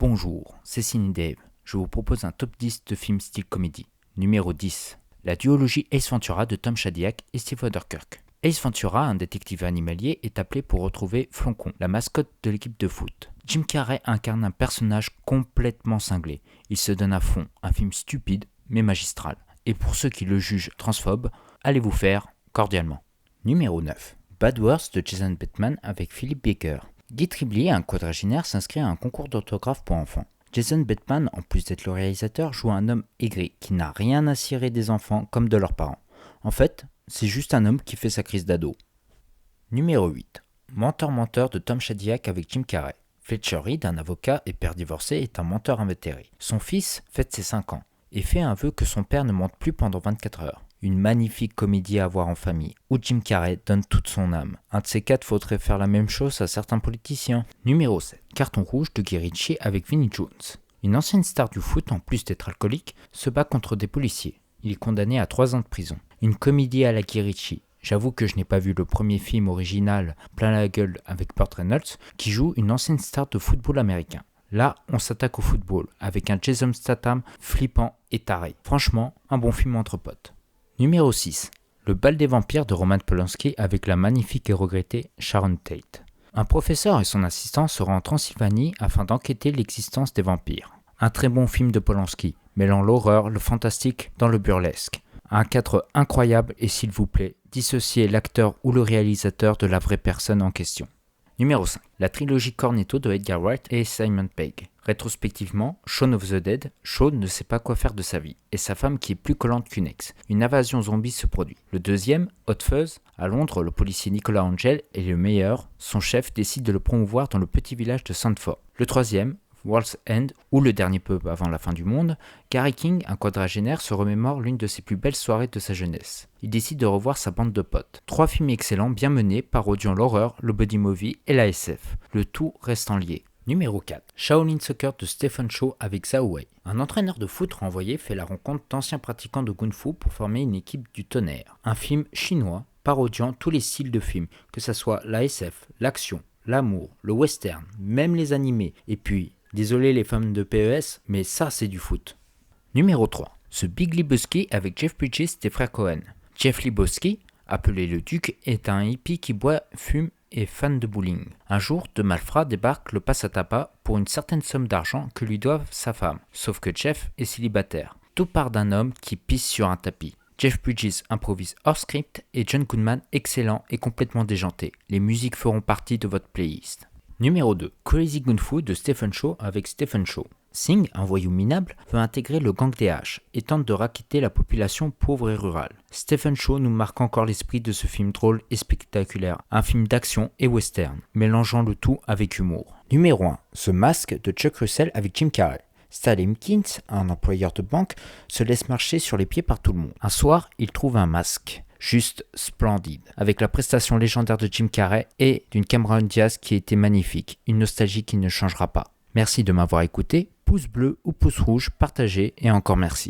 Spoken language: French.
Bonjour, c'est Ciné Dave. Je vous propose un top 10 de films style comédie. Numéro 10. La duologie Ace Ventura de Tom Shadyac et Steve Oedekerk. Ace Ventura, un détective animalier, est appelé pour retrouver Floncon, la mascotte de l'équipe de foot. Jim Carrey incarne un personnage complètement cinglé. Il se donne à fond, un film stupide mais magistral. Et pour ceux qui le jugent transphobe, allez vous faire cordialement. Numéro 9. Bad Words de Jason Bateman avec Philip Baker. Guy Triblier, un quadragénaire, s'inscrit à un concours d'autographes pour enfants. Jason Bateman, en plus d'être le réalisateur, joue un homme aigri qui n'a rien à cirer des enfants comme de leurs parents. En fait, c'est juste un homme qui fait sa crise d'ado. Numéro 8. Menteur de Tom Shadyac avec Jim Carrey. Fletcher Reed, un avocat et père divorcé, est un menteur invétéré. Son fils fête ses 5 ans et fait un vœu que son père ne mente plus pendant 24 heures. Une magnifique comédie à voir en famille, où Jim Carrey donne toute son âme. Un de ces quatre faudrait faire la même chose à certains politiciens. Numéro 7. Carton rouge de Guy Ritchie avec Vinnie Jones. Une ancienne star du foot, en plus d'être alcoolique, se bat contre des policiers. Il est condamné à 3 ans de prison. Une comédie à la Guy Ritchie. J'avoue que je n'ai pas vu le premier film original, plein la gueule avec Burt Reynolds, qui joue une ancienne star de football américain. Là, on s'attaque au football, avec un Jason Statham flippant et taré. Franchement, un bon film entre potes. Numéro 6. Le bal des vampires de Roman Polanski avec la magnifique et regrettée Sharon Tate. Un professeur et son assistant se rendent en Transylvanie afin d'enquêter l'existence des vampires. Un très bon film de Polanski, mêlant l'horreur, le fantastique dans le burlesque. Un cadre incroyable et s'il vous plaît, dissociez l'acteur ou le réalisateur de la vraie personne en question. Numéro 5. La trilogie Cornetto de Edgar Wright et Simon Pegg. Rétrospectivement, Shaun of the Dead, Shaun ne sait pas quoi faire de sa vie, et sa femme qui est plus collante qu'une ex. Une invasion zombie se produit. Le deuxième, Hot Fuzz, à Londres, le policier Nicolas Angel est le meilleur. Son chef décide de le promouvoir dans le petit village de Sandford. Le troisième, World's End, ou le dernier pub avant la fin du monde, Gary King, un quadragénaire, se remémore l'une de ses plus belles soirées de sa jeunesse. Il décide de revoir sa bande de potes. 3 films excellents, bien menés, parodiant l'horreur, le buddy movie et la SF. Le tout restant lié. Numéro 4. Shaolin Soccer de Stephen Chow avec Zhao Wei. Un entraîneur de foot renvoyé fait la rencontre d'anciens pratiquants de Kung Fu pour former une équipe du tonnerre. Un film chinois parodiant tous les styles de films, que ce soit la SF, l'action, l'amour, le western, même les animés, et puis... Désolé les fans de PES, mais ça c'est du foot. Numéro 3. The Big Lebowski avec Jeff Bridges des frères Coen. Jeff Lebowski, appelé le Duc, est un hippie qui boit, fume et fan de bowling. Un jour, deux malfrats débarquent le passe-à-tabac pour une certaine somme d'argent que lui doivent sa femme. Sauf que Jeff est célibataire. Tout part d'un homme qui pisse sur un tapis. Jeff Bridges improvise hors script et John Goodman excellent et complètement déjanté. Les musiques feront partie de votre playlist. Numéro 2. Crazy Kung Fu de Stephen Chow avec Stephen Chow. Singh, un voyou minable, veut intégrer le gang des haches et tente de racketter la population pauvre et rurale. Stephen Chow nous marque encore l'esprit de ce film drôle et spectaculaire, un film d'action et western, mélangeant le tout avec humour. Numéro 1. The Mask de Chuck Russell avec Jim Carrey. Stanley Hopkins, un employeur de banque, se laisse marcher sur les pieds par tout le monde. Un soir, il trouve un masque. Juste splendide, avec la prestation légendaire de Jim Carrey et d'une Cameron Diaz qui était magnifique, une nostalgie qui ne changera pas. Merci de m'avoir écouté, pouce bleu ou pouce rouge, partagez et encore merci.